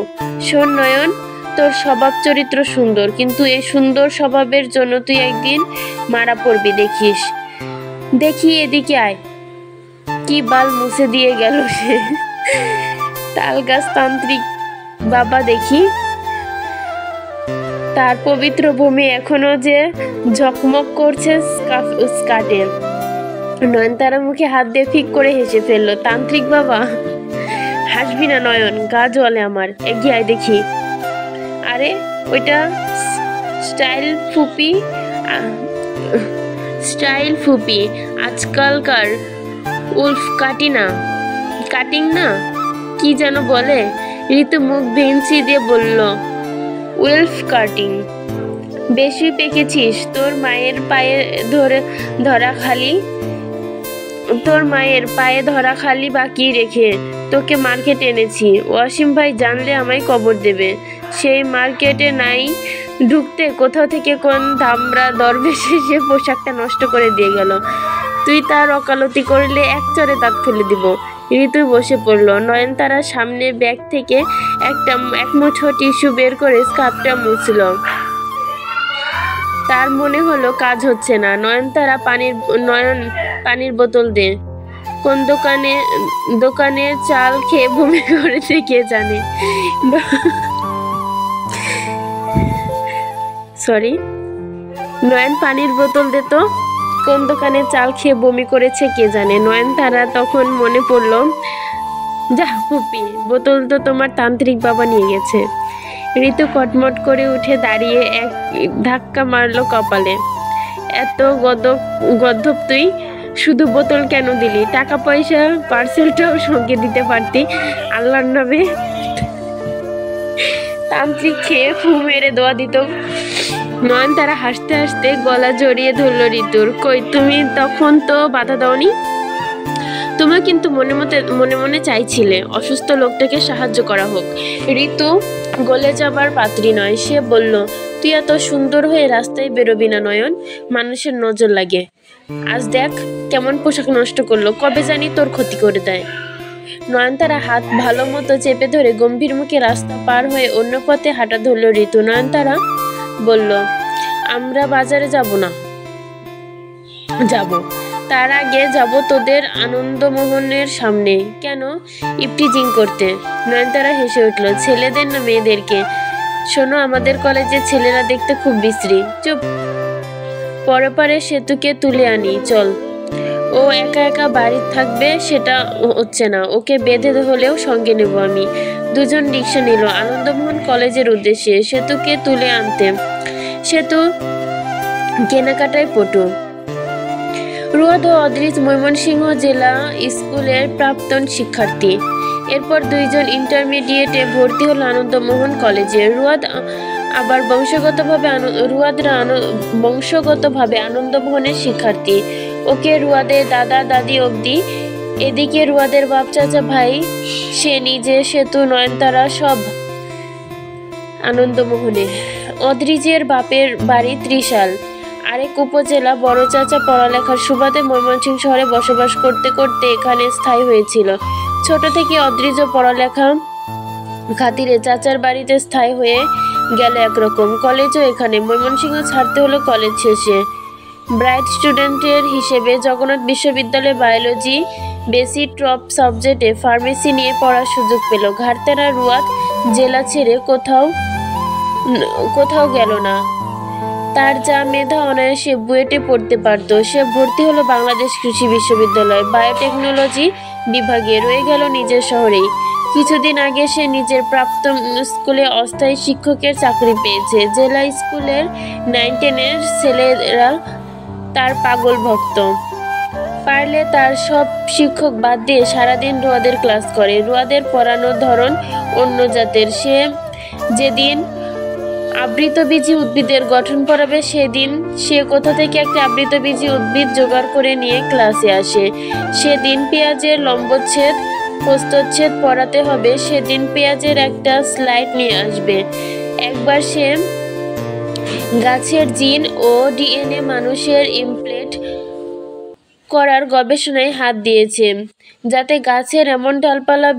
শোন নয়ন, তোর স্বভাব চরিত্র সুন্দর, কিন্তু এই সুন্দর স্বভাবের জন্য তুই একদিন মারা পড়বি, দেখিস। দেখি, এদিকে আয়। কি বাল মুছে দিয়ে গেল সে। তালগাছ তান্ত্রিক বাবা, দেখি তার পবিত্র ভূমি এখনো যে ঝকমক করছে স্কার্টে। নয়নতারা মুখে হাত দিয়ে ফিক করে হেসে ফেললো। তান্ত্রিক বাবা? হাসবি না নয়ন, গা জ্বলে আমার। এগিয়ে আয় দেখি। আরে ওইটা স্টাইল ফুপি, আজকালকার উলফ কাটিং না, কি যেন বলে। ঋতু মুখ ভেঙচি দিয়ে বলল, উলফ কাটিং। বেশি পেকেছিস। তোর মায়ের পায়ে ধরা খালি বাকি রেখে তোকে মার্কেটে এনেছি। ওয়াসিম ভাই জানলে আমায় কবর দেবে। সেই মার্কেটে নাই ঢুকতে কোথাও থেকে কোন ধামরা দরবেশ এসে পোশাকটা নষ্ট করে দিয়ে গেল। তুই তার ওকালতি করলে এক চড়ে দাঁত ফেলে দিব। ঋতু বসে পড়লো। নয়নতারা সামনে ব্যাগ থেকে এক মুঠো টিস্যু বের করে স্কার্ফটা মুছল। তার মনে হলো কাজ হচ্ছে না। নয়নতারা পানির বোতল দে। কোন দোকানে চাল খেয়ে বমি করেছে কে জানে। সরি নয়ন, পানির বোতল দে তো। কোন দোকানে চাল খেয়ে বমি করেছে কে জানে। নয়নতারা তখন মনে পড়ল, যা ফুপি, বোতল তো তোমার তান্ত্রিক বাবা নিয়ে গেছে। ঋতু কটমট করে উঠে দাঁড়িয়ে এক ধাক্কা মারলো কপালে। এত গদ্ধব তুই, শুধু বোতল কেন দিলি? টাকা পয়সা পার্সেলটাও সঙ্গে দিতে পারতি। আল্লাহর নামে তান্ত্রিক খেয়ে ফু মেরে দোয়া দিত। নয়নতারা হাসতে হাসতে গলা জড়িয়ে ধরল ঋতুর। কই, তুমি তখন তো বাধা দাওনি? তুমি কিন্তু মনে মনে চাইছিলে অসুস্থ লোকটাকে সাহায্য করা হোক। ঋতু গলে যাবার পাত্রী নয়। সে বলল, তুই এত সুন্দর হয়ে রাস্তায় বেরোবি না নয়ন, মানুষের নজর লাগে। আজ দেখ কেমন পোশাক নষ্ট করলো, কবে জানি তোর ক্ষতি করে দেয়। নয়নতারা হাত ভালো মতো চেপে ধরে গম্ভীর মুখে রাস্তা পার হয়ে অন্য পথে হাঁটা ধরল ঋতু। নয়নতারা বলল, আমরা বাজারে যাব না? যাব, তার আগে যাব তোদের আনন্দমোহনের সামনে। কেন? ইপটিজিং করতে। নয়নতারা হেসে উঠল। ছেলেদের না মেয়েদেরকে? শোনো, আমাদের কলেজে ছেলেরা দেখতে খুব বিশ্রী। চুপ, পরে সেতুকে তুলে আনি, চল। ও একা একা বাড়ি থাকবে, সেটা হচ্ছে না। ওকে বেঁধে হলেও সঙ্গে নেব আমি। দুজন রিক্সা নিল আনন্দমোহন কলেজের উদ্দেশ্যে সেতুকে তুলে আনতে। সেতু কেনাকাটায় পটু। রুয়াদ ও অদ্রিজ ময়মনসিংহ জেলা স্কুলের প্রাক্তন শিক্ষার্থী। এরপর দুইজন ইন্টারমিডিয়েটে ভর্তি হলো আনন্দমোহন কলেজে। বংশগতভাবে আনন্দমোহনের শিক্ষার্থী। ওকে রুয়াদের দাদা দাদি অবধি। এদিকে রুয়াদের বাপ চাচা ভাই, সে নিজে, সেতু, নয়নতারা সব আনন্দমোহনে। অদ্রিজের বাপের বাড়ি ত্রিশাল, আরেক উপজেলা। বড় চাচা পড়ালেখার সুবাদে ময়মনসিংহ শহরে বসবাস করতে করতে এখানে স্থায়ী হয়েছিল। ছোট থেকে অদ্রিজও পড়ালেখা খাতিরে চাচার বাড়িতে স্থায়ী হয়ে গেল একরকম। কলেজও এখানে। ময়মনসিংহ ছাড়তে হলো কলেজ শেষে। ব্রাইট স্টুডেন্টের হিসেবে জগন্নাথ বিশ্ববিদ্যালয়ে বায়োলজি বেসি টপ সাবজেক্টে ফার্মেসি নিয়ে পড়ার সুযোগ পেল। ঘাটতেরা রুয়াদ জেলা ছেড়ে কোথাও গেল না। তার যা মেধা, অনায়াসে বুয়েটে পড়তে পারত। সে ভর্তি হলো বাংলাদেশ কৃষি বিশ্ববিদ্যালয় বায়োটেকনোলজি বিভাগে। রয়ে গেল নিজের শহরেই। কিছুদিন আগে সে নিজের প্রাপ্ত স্কুলে অস্থায়ী শিক্ষকের চাকরি পেয়েছে। জেলা স্কুলের 9-10-এর ছেলেরা তার পাগল ভক্ত। পারলে তার সব শিক্ষক বাদ দিয়ে সারাদিন রুয়াদের ক্লাস করে। রুয়াদের পড়ানোর ধরন অন্য জাতের। সে যেদিন আবৃতবীজী উদ্ভিদের গঠন পড়াবে সেদিন সে কোথা থেকে একটা আবৃতবীজী উদ্ভিদ জোগাড় করে নিয়ে ক্লাসে আসে। সেদিন পেঁয়াজের লম্বচ্ছেদ প্রস্থচ্ছেদ পড়াতে হবে, সেদিন পেঁয়াজের একটা স্লাইড নিয়ে আসবে। একবার সে গাছের জিন ও ডিএনএ মানুষের ইমপ্লেন্ট করার গবেষণায় হাত দিয়েছে, যাতে গাছের এমন ডালপালা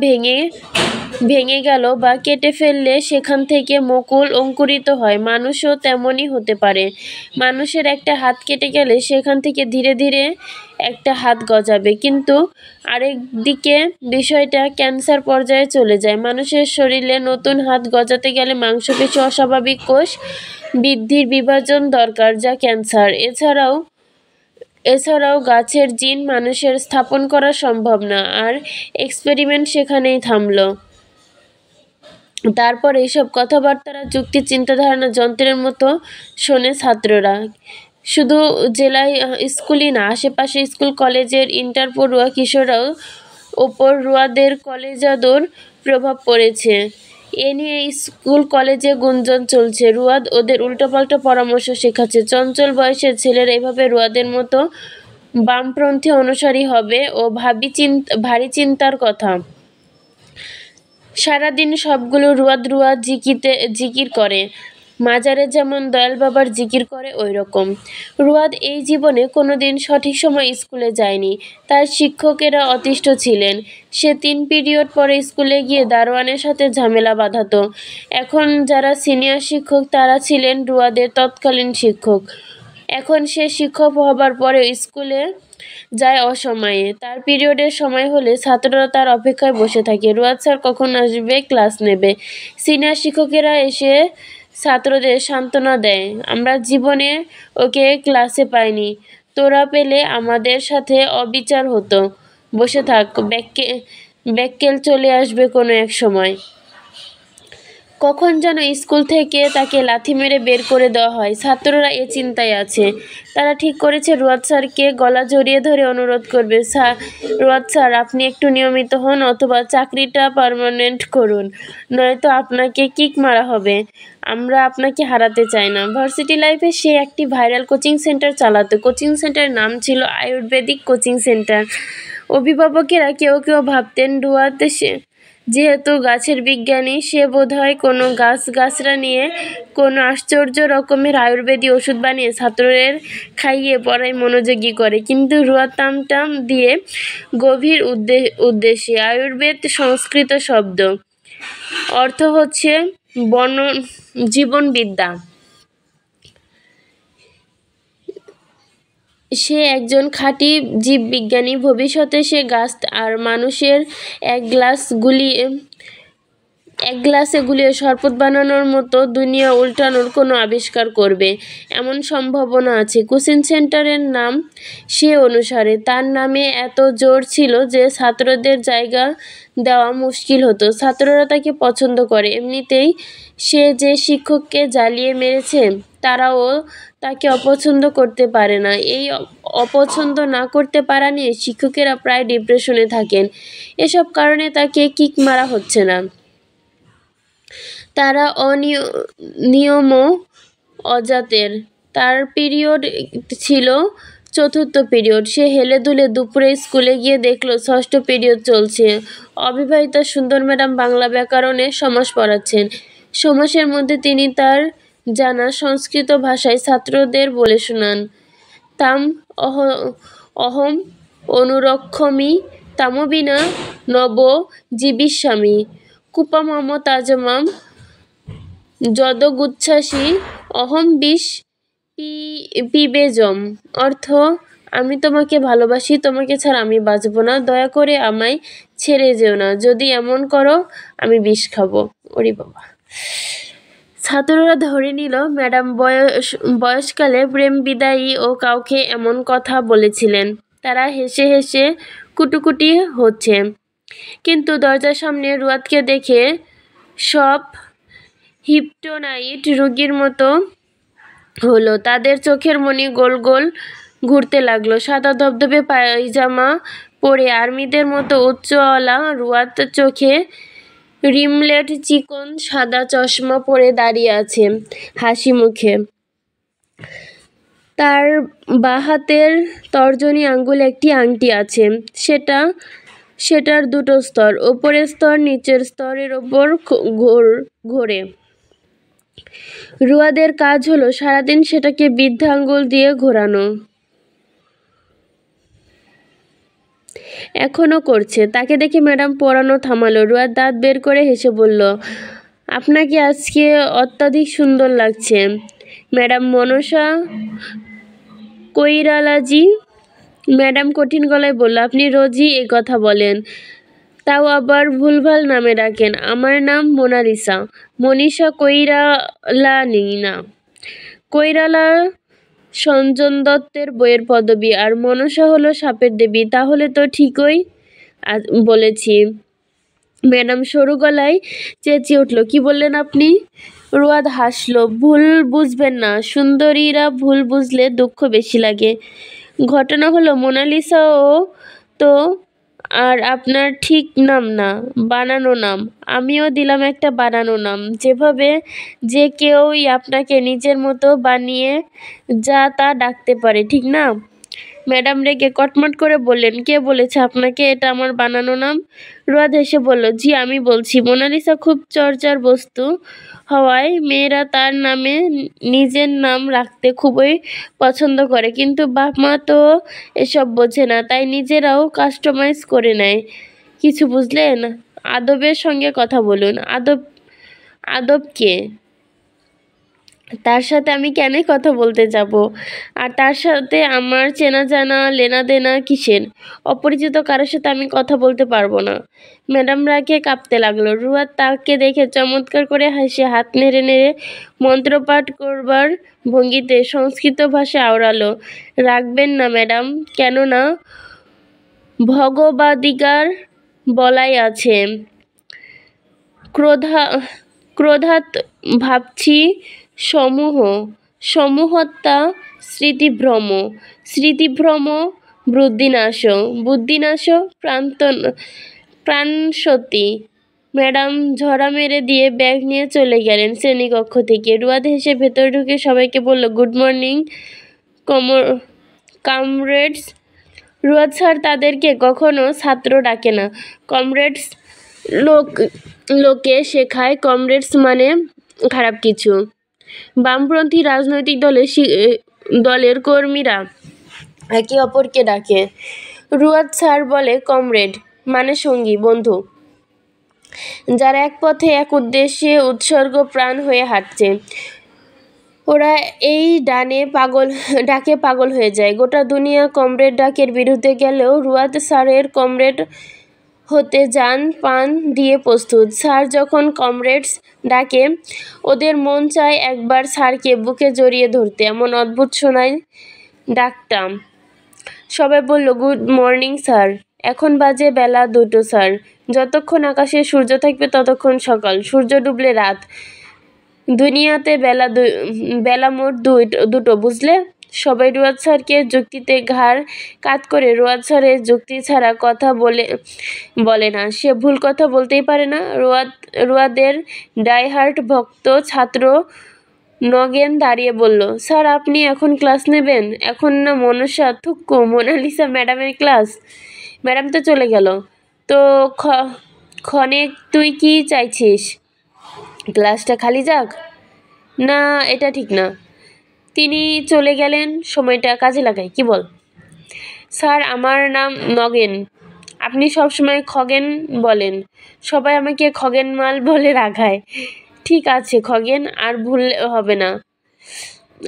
ভেঙে গেল বা কেটে ফেললে সেখান থেকে মুকুল অঙ্কুরিত হয়। মানুষও তেমনই হতে পারে। মানুষের একটা হাত কেটে গেলে সেখান থেকে ধীরে ধীরে একটা হাত গজাবে, কিন্তু আরেক দিকে বিষয়টা ক্যান্সার পর্যায়ে চলে যায়। মানুষের শরীরে নতুন হাত গজাতে গেলে মাংসপেশি অস্বাভাবিক কোষ বৃদ্ধির বিভাজন দরকার, যা ক্যান্সার। এছাড়াও গাছের জিন মানুষের স্থাপন করা সম্ভব না। আর এক্সপেরিমেন্ট সেখানেই থামলো। তারপর এইসব কথাবার্তারা যুক্তি চিন্তাধারণা যন্ত্রের মতো শোনে ছাত্ররা। শুধু জেলায় স্কুলই না, আশেপাশে স্কুল কলেজের ইন্টার পড়ুয়া কিশোররাও ওপর রুয়াদের কলেজাদুর প্রভাব পড়েছে। এ নিয়ে স্কুল কলেজে গুঞ্জন চলছে। রুয়াদ ওদের উল্টোপাল্টা পরামর্শ শেখাচ্ছে। চঞ্চল বয়সের ছেলেরা এভাবে রুয়াদের মতো বামপন্থী অনুসারী হবে ও ভারী চিন্তার কথা। সারাদিন সবগুলো রুয়াদ জিকির করে। মাজারে যেমন দয়াল বাবার জিকির করে ওই রকম। রুয়াদ এই জীবনে কোনোদিন সঠিক সময় স্কুলে যায়নি। তার শিক্ষকেরা অতিষ্ঠ ছিলেন। সে 3 পিরিয়ড পরে স্কুলে গিয়ে দারোয়ানের সাথে ঝামেলা বাঁধাতো। এখন যারা সিনিয়র শিক্ষক তারা ছিলেন রুয়াদের তৎকালীন শিক্ষক। এখন সে শিক্ষক হবার পরেও স্কুলে যায় অসময়ে। তার পিরিয়ডের সময় হলে ছাত্ররা তার অপেক্ষায় বসে থাকে। রুয়াদ স্যার কখন আসবে, ক্লাস নেবে। সিনিয়র শিক্ষকেরা এসে ছাত্রদের সান্ত্বনা দেয়, আমরা জীবনে ওকে ক্লাসে পাইনি, তোরা পেলে আমাদের সাথে অবিচার হতো। বসে থাক, ব্যাককেল চলে আসবে কোনো এক সময়। কখন যেন স্কুল থেকে তাকে লাথি মেরে বের করে দেওয়া হয়। ছাত্ররা এ চিন্তায় আছে। তারা ঠিক করেছে রুয়াদ স্যারকে গলা জড়িয়ে ধরে অনুরোধ করবে, রুয়াদ স্যার আপনি একটু নিয়মিত হন, অথবা চাকরিটা পার্মানেন্ট করুন, নয়তো আপনাকে কিক মারা হবে। আমরা আপনাকে হারাতে চাই না। ভার্সিটি লাইফে সে একটি ভাইরাল কোচিং সেন্টার চালাতো। কোচিং সেন্টারের নাম ছিল আয়ুর্বেদিক কোচিং সেন্টার। অভিভাবকেরা কেউ ভাবতেন রুয়াদ যেহেতু গাছের বিজ্ঞানী, সে বোধহয় কোনো গাছরা নিয়ে কোনো আশ্চর্য রকমের আয়ুর্বেদিক ওষুধ বানিয়ে ছাত্রদের খাইয়ে পড়ায় মনোযোগী করে। কিন্তু রুয়াদ টাম দিয়ে গভীর উদ্দেশ্যে। আয়ুর্বেদ সংস্কৃত শব্দ, অর্থ হচ্ছে জীবনবিদ্যা। সে একজন খাঁটি জীববিজ্ঞানী। ভবিষ্যতে সে গাছ আর মানুষের এক গ্লাসে গুলিয়ে শরবত বানানোর মতো দুনিয়া উল্টানোর কোনো আবিষ্কার করবে, এমন সম্ভাবনা আছে। কোচিং সেন্টারের নাম সে অনুসারে। তার নামে এত জোর ছিল যে ছাত্রদের জায়গা দেওয়া মুশকিল হতো। ছাত্ররা তাকে পছন্দ করে। এমনিতেই সে যে শিক্ষককে জ্বালিয়ে মেরেছে, তারাও তাকে অপছন্দ করতে পারে না। এই অপছন্দ না করতে পারা নিয়ে শিক্ষকেরা প্রায় ডিপ্রেশনে থাকেন। এসব কারণে তাকে কিক মারা হচ্ছে না। তারা নিয়ম অজাতের। তার পিরিয়ড ছিল 4র্থ পিরিয়ড। সে হেলে দুলে দুপুরে স্কুলে গিয়ে দেখলো 6ষ্ঠ পিরিয়ড চলছে। অবিবাহিতা সুন্দর ম্যাডাম বাংলা ব্যাকরণের সমাস পড়াচ্ছেন। সমাসের মধ্যে তিনি তার জানা সংস্কৃত ভাষায় ছাত্রদের বলে শোনান, তাম অহম অনুরক্ষমি তামবিনা নব জীবিষ্যামি কুপামম তাজমাম যদগুচ্ছাসি অহম বিষ পিবেজম। অর্থ, আমি তোমাকে ভালোবাসি, তোমাকে ছাড়া আমি বাঁচব না, দয়া করে আমায় ছেড়ে যেও না, যদি এমন করো আমি বিষ খাবো। ওরে বাবা। ছাত্ররা ধরে নিল ম্যাডাম বয়সকালে প্রেম বিদায়ী ও কাউকে এমন কথা বলেছিলেন। তারা হেসে হেসে কুটুকুটি হচ্ছে। কিন্তু দরজার সামনে রুয়াদকে দেখে সব হিপটোনাইট রোগীর মতো হলো। তাদের চোখের মণি গোল গোল ঘুরতে লাগলো। সাদা ধবধবে পায়জামা পরে আর্মিদের মতো উচ্চওয়ালা রুয়াদ চোখে রিমলেট চিকন সাদা চশমা পরে দাঁড়িয়ে আছে হাসি মুখে। তার বাঁ হাতের তর্জনী আঙ্গুলে একটি আংটি আছে, সেটার দুটো স্তর, ওপরের স্তর নিচের স্তরের ওপর ঘোরে। রুয়াদের কাজ হলো সারাদিন সেটাকে বৃদ্ধা আঙ্গুল দিয়ে ঘোরানো। এখনো করছে। তাকে দেখে ম্যাডাম পড়ানো থামালো। রুয়াদ দাঁত বের করে হেসে বলল, আপনাকে আজকে অত্যাধিক সুন্দর লাগছে ম্যাডাম মনসা কৈরালাজি। ম্যাডাম কঠিন গলায় বলল, আপনি রোজই এ কথা বলেন, তাও আবার ভুলভাল নামে ডাকেন। আমার নাম মোনালিসা, মনীষা কৈরালানি না। কৈরালা সঞ্জন দত্তের বইয়ের পদবী, আর মনসা হলো সাপের দেবী। তাহলে তো ঠিকই বলেছি। ম্যাডাম সরু গলায় চেঁচিয়ে উঠল, কি বললেন আপনি? রুয়াদ হাসলো, ভুল বুঝবেন না, সুন্দরীরা ভুল বুঝলে দুঃখ বেশি লাগে। ঘটনা হলো মোনালিসাও তো আর আপনার ঠিক নাম না, বানানো নাম। আমিও দিলাম একটা বানানো নাম, যেভাবে যে কেউই আপনাকে নিজের মতো বানিয়ে যা তা ডাকতে পারে, ঠিক না? ম্যাডাম রেগে কটমট করে বললেন, কে বলেছে আপনাকে এটা আমার বানানো নাম? রুয়াদ হেসে বলল, জি আমি বলছি। মোনালিসা খুব চর্চার বস্তু হওয়ায় মেয়েরা তার নামে নিজের নাম রাখতে খুবই পছন্দ করে, কিন্তু বাপ মা তো এসব বোঝে না, তাই নিজেরাও কাস্টমাইজ করে নেয় কিছু, বুঝলেন? আদবের সঙ্গে কথা বলুন। আদব কে? তার সাথে আমি কেন কথা বলতে যাব? আর তার সাথে আমার চেনা জানা লেনা দেনা কিসের? অপরিচিত কারোর সাথে আমি কথা বলতে পারবো না। ম্যাডাম রাগে কাঁপতে লাগলো। রুয়াদ তাকে দেখে চমৎকার করে হাসে হাত নেড়ে নেড়ে মন্ত্রপাঠ করবার ভঙ্গিতে সংস্কৃত ভাষায় আওড়ালো, রাখবেন না ম্যাডাম, কেননা ভগবাদিগার বলাই আছে, ক্রোধাৎ ভাবছি সমূহত্তা স্মৃতিভ্রম বুদ্ধিনাশ প্রাণশতি। ম্যাডাম ঝরা মেরে দিয়ে ব্যাগ নিয়ে চলে গেলেন শ্রেণীকক্ষ থেকে। রুয়াদ হেসে ভেতরে ঢুকে সবাইকে বলল, গুড মর্নিং কমরেডস। রুয়াদ স্যার তাদেরকে কখনো ছাত্র ডাকে না, কমরেডস লোকে শেখায় কমরেডস মানে খারাপ কিছু। বামপন্থী রাজনৈতিক দলের কর্মীরা একে অপরকে ডাকে। রুয়াদ স্যার বলে, কমরেড মানে সঙ্গী, বন্ধু, যারা এক পথে এক উদ্দেশ্যে উৎসর্গ প্রাণ হয়ে হাঁটছে। ওরা এই ডাকে পাগল হয়ে যায়। গোটা দুনিয়া কমরেড ডাকের বিরুদ্ধে গেলেও রুয়াদ স্যারের কমরেড হতে যান পান দিয়ে প্রস্তুত। স্যার যখন কমরেডস ডাকে, ওদের মন চায় একবার স্যারকে বুকে জড়িয়ে ধরতে, এমন অদ্ভুত শোনায় ডাকটা। সবাই বলল, গুড মর্নিং স্যার। এখন বাজে বেলা 2 স্যার। যতক্ষণ আকাশে সূর্য থাকবে ততক্ষণ সকাল, সূর্য ডুবলে রাত। দুনিয়াতে বেলা মোট 2, বুঝলে? সবাই রুয়াদ স্যারকে যুক্তিতে ঘাড় কাত করে। রুয়াদ স্যারের যুক্তি ছাড়া কথা বলে না, সে ভুল কথা বলতেই পারে না। রুয়াদের ডাইহার্ট ভক্ত ছাত্র নগেন দাঁড়িয়ে বলল, স্যার আপনি এখন ক্লাস নেবেন? এখন না মনসা থুক্কু মোনালিসা ম্যাডামের ক্লাস। ম্যাডাম তো চলে গেল। তো ক্ষণেক তুই কি চাইছিস? ক্লাসটা খালি যাক? না, এটা ঠিক না। তিনি চলে গেলেন, সময়টা কাজে লাগাই, কি বল? স্যার আমার নাম নগেন, আপনি সবসময় খগেন বলেন। সবাই আমাকে খগেন মাল বলে রাখায়। ঠিক আছে খগেন, আর ভুল হবে না,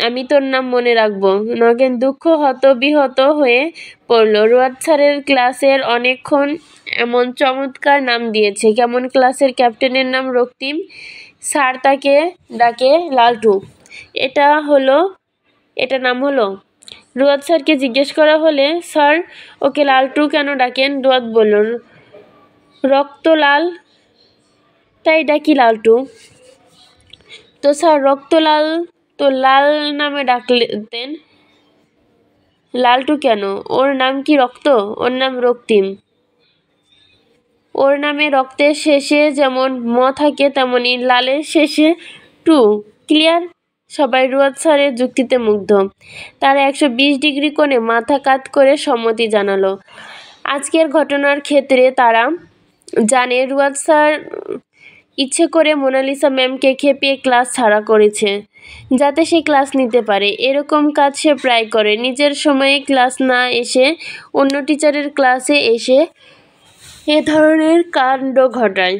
আমি তোর নাম মনে রাখবো। নগেন দুঃখ হতবিহত হয়ে পড়ল। রুয়াদ স্যারের ক্লাসের অনেকক্ষণ এমন চমৎকার নাম দিয়েছে, কেমন ক্লাসের ক্যাপ্টেনের নাম রক্তিম, স্যার তাকে ডাকে লালটু। এটা নাম হলো? রুয়াদ স্যারকে জিজ্ঞেস করা হলে, স্যার ওকে লালটু কেন ডাকেন? রুয়াদ বলল, রক্ত লাল, তাই ডাকি লালটু। তো স্যার রক্ত লাল তো লাল নামে ডাকতেন, লালটু কেন? ওর নাম কি রক্ত? ওর নাম রক্তিম। ওর নামে রক্তের শেষে যেমন ম থাকে তেমনি লালের শেষে টু। ক্লিয়ার? সবাই রুয়াদ স্যারের যুক্তিতে মুগ্ধ। তারা 120 ডিগ্রি কোণে মাথা কাত করে সম্মতি জানালো। আজকের ঘটনার ক্ষেত্রে তারা জানে রুয়াদ স্যার ইচ্ছে করে মোনালিসা ম্যামকে খেপিয়ে ক্লাস ছাড়া করেছে, যাতে সে ক্লাস নিতে পারে। এরকম কাজ সে প্রায় করে, নিজের সময়ে ক্লাস না এসে অন্য টিচারের ক্লাসে এসে এ ধরনের কাণ্ড ঘটায়।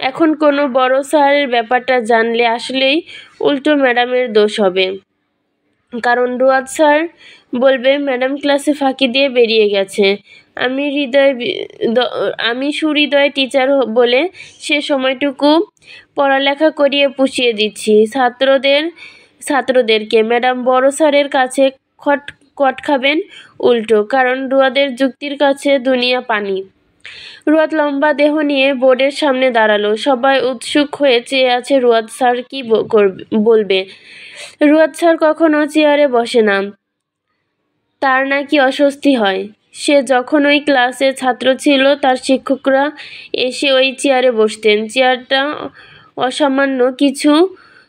এখন কোনো বড় স্যারের ব্যাপারটা জানলে আসলেই উল্টো ম্যাডামের দোষ হবে, কারণ রুয়াদ স্যার বলবে ম্যাডাম ক্লাসে ফাঁকি দিয়ে বেরিয়ে গেছে। আমি সুহৃদয় টিচার বলে সে সময়টুকু পড়ালেখা করিয়ে পুষিয়ে দিচ্ছি ছাত্রদেরকে। ম্যাডাম বড় স্যারের কাছে কট খাবেন উল্টো, কারণ রুয়াদের যুক্তির কাছে দুনিয়া পানি। রুয়াদ লম্বা দেহ নিয়ে বোর্ডের সামনে দাঁড়ালো। সবাই উৎসুক হয়ে চেয়ে আছে রুয়াদ স্যার কি বলবে। রুয়াদ স্যার কখনো চেয়ারে বসে না, তার নাকি অস্বস্তি হয়। সে যখন ওই ক্লাসের ছাত্র ছিল তার শিক্ষকরা এসে ওই চেয়ারে বসতেন। চেয়ারটা অসামান্য কিছু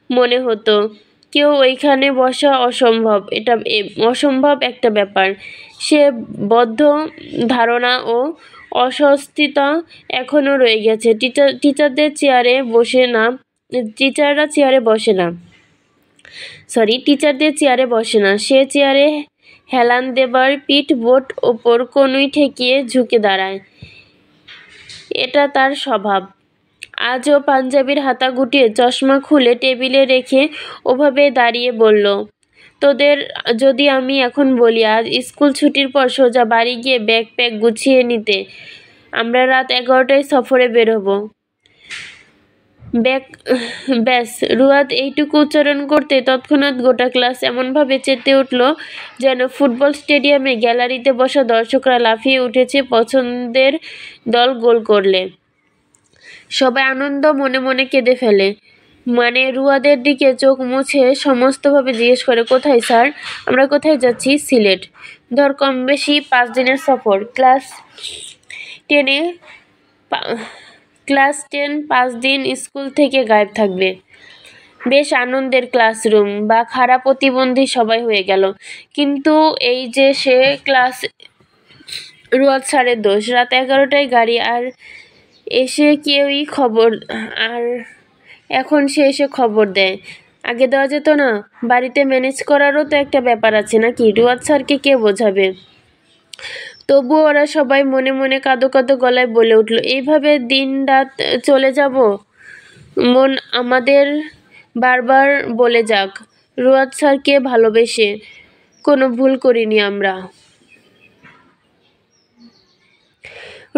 মনে হতো, কেউ ওইখানে বসা অসম্ভব একটা ব্যাপার। সে বদ্ধ ধারণা ও অস্বস্তিতা এখনো রয়ে গেছে। টিচাররা চেয়ারে বসে না। সে চেয়ারে হেলান দেবার পিঠ বোর্ড ওপর কনুই ঠেকিয়ে ঝুঁকে দাঁড়ায়। এটা তার স্বভাব। আজও পাঞ্জাবির হাতা গুটিয়ে চশমা খুলে টেবিলে রেখে ওভাবে দাঁড়িয়ে বলল, তোদের যদি আমি এখন বলি আজ স্কুল ছুটির পর সোজা বাড়ি গিয়ে ব্যাগ প্যাক গুছিয়ে নিতে, আমরা রাত 11টায় সফরে বের হব। ব্যাস। রুয়াদ এইটুকু উচ্চারণ করতে তৎক্ষণাৎ গোটা ক্লাস এমনভাবে চেতে উঠল যেন ফুটবল স্টেডিয়ামে গ্যালারিতে বসা দর্শকরা লাফিয়ে উঠেছে পছন্দের দল গোল করলে। সবাই আনন্দ মনে মনে কেঁদে ফেলে। মানে রুয়াদের দিকে চোখ মুছে সমস্তভাবে জিজ্ঞেস করে, কোথায় স্যার? আমরা কোথায় যাচ্ছি? সিলেট। ধর কম বেশি 5 দিনের সফর। ক্লাস 10 5 দিন স্কুল থেকে গায়েব থাকবে। বেশ আনন্দের ক্লাসরুম বা খারাপ প্রতিবন্ধী সবাই হয়ে গেল। কিন্তু এই যে সে ক্লাস রুয়াদ স্যারের দোষ। রাত 11টায় গাড়ি আর এখন সে এসে খবর দেয়। আগে দেওয়া যেত না? বাড়িতে ম্যানেজ করারও তো একটা ব্যাপার আছে নাকি? রুয়াদ স্যারকে কে বোঝাবে? তবুও ওরা সবাই মনে মনে কাঁদো কাঁদো গলায় বলে উঠল, এইভাবে দিন রাত চলে যাব? মন আমাদের বারবার বলে যাক, রুয়াদ স্যারকে ভালোবেসে কোনো ভুল করিনি আমরা।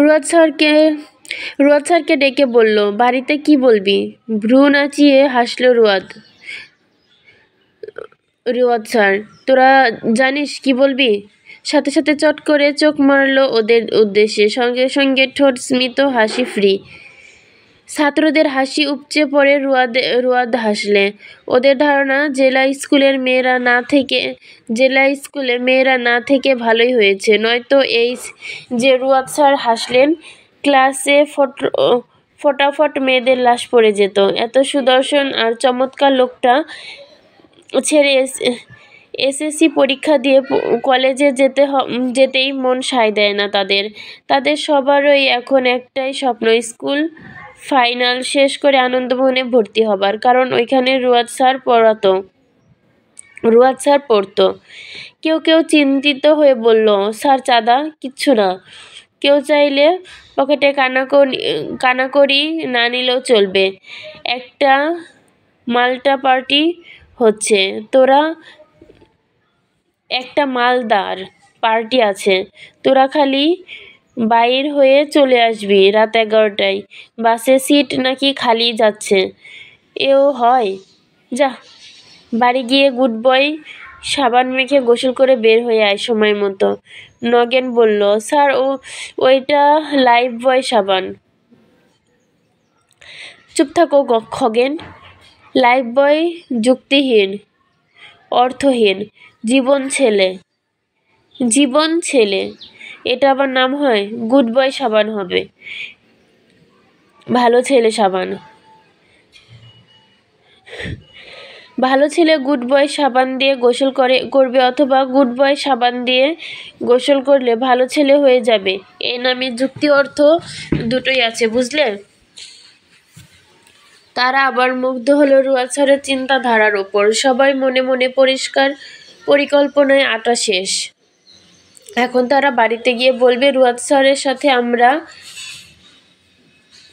রুয়াদ স্যারকে ডেকে বলল, বাড়িতে কি বলবি? ভ্রু নাচিয়ে হাসল রুয়াদ স্যার, তোরা জানিস কি বলবি? সাথে সাথে চট করে চোখ মারল ওদের উদ্দেশ্যে, সঙ্গে সঙ্গে ঠোঁট স্মিত হাসি ফ্রি। ছাত্রদের হাসি উপচে পড়ে। রুয়াদ হাসলে। ওদের ধারণা জেলা স্কুলে মেয়েরা না থেকে ভালোই হয়েছে, নয়তো এই যে রুয়াদ স্যার হাসলেন, ক্লাসে ফটাফট মেয়েদের লাশ পড়ে যেত। এত সুদর্শন আর চমৎকার লোকটা ছেড়ে এসএসসি পরীক্ষা দিয়ে কলেজে যেতেই মন সায় দেয় না তাদের সবারই এখন একটাই স্বপ্ন, স্কুল ফাইনাল শেষ করে আনন্দমোহনে ভর্তি হবার। কারণ ওইখানে রুয়াদ স্যার পড়তো। কেউ চিন্তিত হয়ে বলল, স্যার চাঁদা? কিচ্ছু না। কেউ চাইলে পকেটে কানাকড়ি না নিলেও চলবে। একটা মালটা পার্টি হচ্ছে, একটা মালদার পার্টি আছে, তোরা খালি বাইর হয়ে চলে আসবি রাত 11টায়। বাসে সিট নাকি খালি যাচ্ছে। এও হয়? যা, বাড়ি গিয়ে গুড বয় সাবান মেখে গোসল করে বের হয়ে আয় সময় মতো। নগেন বলল, স্যার ওইটা লাইফ বয় সাবান। চুপ থাকো খগেন। লাইফ বয় যুক্তিহীন, অর্থহীন। জীবন ছেলে। এটা আবার নাম হয়? গুড বয় সাবান হবে, ভালো ছেলে সাবান। ভালো ছেলে গুড বয় সাবান দিয়ে গোসল করবে, অথবা গুড বয় সাবান দিয়ে গোসল করলে ভালো ছেলে হয়ে যাবে। এই নামে যুক্তি অর্থ দুটোই আছে, বুঝলে? তারা আবার মুগ্ধ হলো রুয়াদ স্যারের চিন্তাধারার ওপর। সবাই মনে মনে পরিকল্পনায় আটা শেষ। এখন তারা বাড়িতে গিয়ে বলবে রুয়াদ স্যারের সাথে আমরা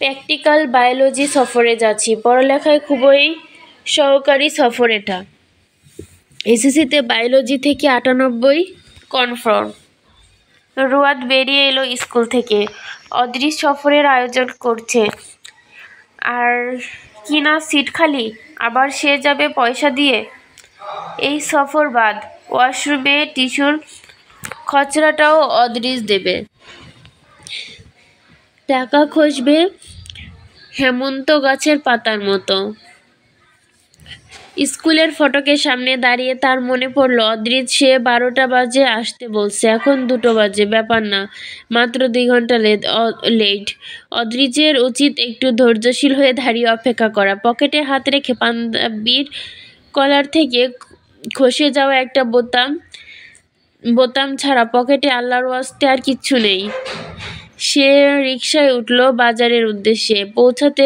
প্র্যাকটিক্যাল বায়োলজি সফরে যাচ্ছি। পড়ালেখায় খুবই সহকারী সফর এটা। এসএসসিতে বায়োলজি থেকে 98 কনফার্ম। রুয়াদ বেরিয়ে এলো স্কুল থেকে। অদৃশ সফরের আয়োজন করছে, আর কি না সিট খালি, আবার সে যাবে পয়সা দিয়ে। এই সফর বাদ, ওয়াশরুমে টিস্যুর খচড়াটাও অদৃশ দেবে। টাকা খসবে হেমন্ত গাছের পাতার মতো। স্কুলের ফটকের সামনে দাঁড়িয়ে তার মনে পড়ল অদৃশ সে 12টা বাজে আসতে বলছে, এখন 2টো বাজে, ব্যাপার না, মাত্র 2 ঘন্টা লেট। অদৃশের উচিত একটু ধৈর্যশীল হয়ে দাঁড়িয়ে অপেক্ষা করা। পকেটে হাত রেখে পাঞ্জাবির কলার থেকে খসে যাওয়া একটা বোতাম ছাড়া পকেটে আল্লাহর ওয়াস্তে আর কিচ্ছু নেই। সে রিকশায় উঠল বাজারের উদ্দেশ্যে। পৌঁছাতে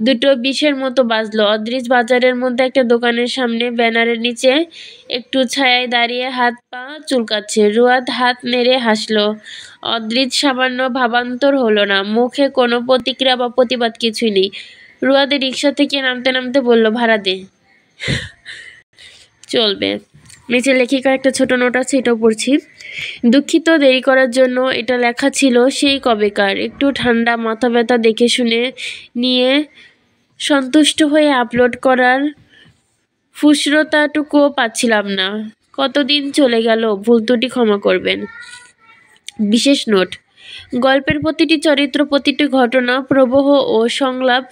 2:20 মতো বাজলো। অদৃশ বাজারের মধ্যে একটা দোকানের সামনে ব্যানারের নিচে একটু ছায়ায় দাঁড়িয়ে হাত পা চুলকাচ্ছে। রুয়াদ হাত নেড়ে হাসলো। অদৃশ সামান্য ভাবান্তর হলো না, মুখে কোনো প্রতিক্রিয়া বা প্রতিবাদ কিছুই নেই। রুয়াদের রিকশা থেকে নামতে নামতে বলল, ভাড়া দে। চলবে। নিচে লেখিকার একটা ছোট নোট আছে, এটাও পড়ছি। দুঃখিত দেরি করার জন্য। এটা লেখা ছিল সেই কবেকার। একটু ঠান্ডা মাথা ব্যথা দেখে শুনে নিয়ে সন্তুষ্ট হয়ে আপলোড করার ফুসরতাটুকুও পাচ্ছিলাম না। কতদিন চলে গেল, ভুল ত্রুটি ক্ষমা করবেন। বিশেষ নোট, গল্পের প্রতিটি চরিত্র, প্রতিটি ঘটনা, প্রবাহ ও সংলাপ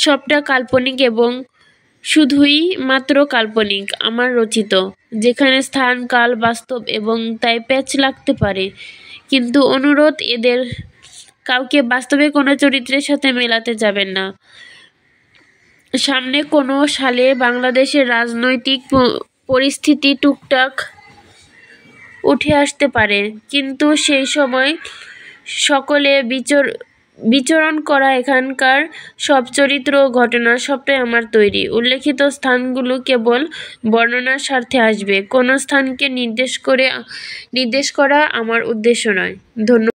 সবটা কাল্পনিক এবং শুধুই মাত্র কাল্পনিক, আমার রচিত। যেখানে স্থান কাল বাস্তব এবং তাই প্যাচ লাগতে পারে, কিন্তু অনুরোধ, এদের কাউকে বাস্তবে কোনো চরিত্রের সাথে মেলাতে যাবেন না। সামনে কোনো সালে বাংলাদেশের রাজনৈতিক পরিস্থিতি টুকটাক উঠে আসতে পারে, কিন্তু সেই সময় সকলে বিচরণ করা এখানকার সব চরিত্র ও ঘটনা সবটাই আমার তৈরি। উল্লেখিত স্থানগুলো কেবল বর্ণনার স্বার্থে আসবে, কোনো স্থানকে নির্দেশ করা আমার উদ্দেশ্য নয়। ধন্যবাদ।